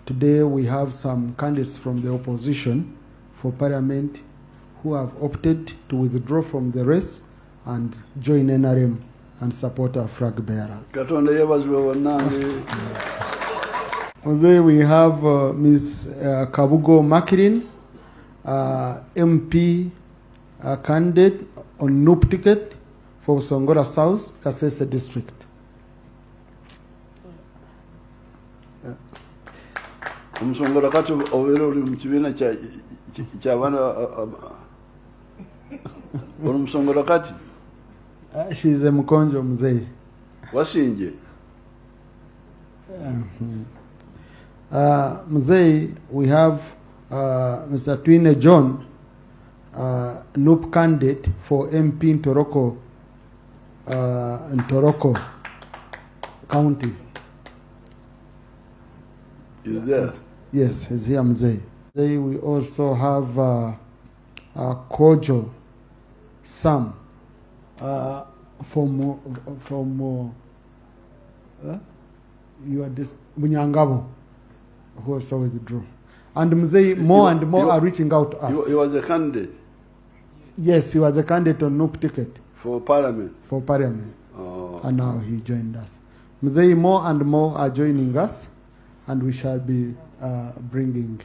today we have some candidates from the opposition for parliament who have opted to withdraw from the race and join NRM and support our flag bearers. Today we have Ms. Kabugo Makirin, MP candidate on NUP ticket for Songora South, Kasese District. Umusongora kati overo uli mchibina cha wana umusongora kati she's a mkonjo mzee wasinje mzee. We have Mr. Twine John, NUP candidate for MP in Toroko County. Is there? Yes, he's here, mzee. We also have Kojo Sam from you are this Bunyangabo, who also withdrew. And mzee, more and more are reaching out to us. He was a candidate? Yes, he was a candidate on NUP ticket. For parliament? For parliament. Oh. And now he joined us. Mzee, more and more are joining us, and we shall be bringing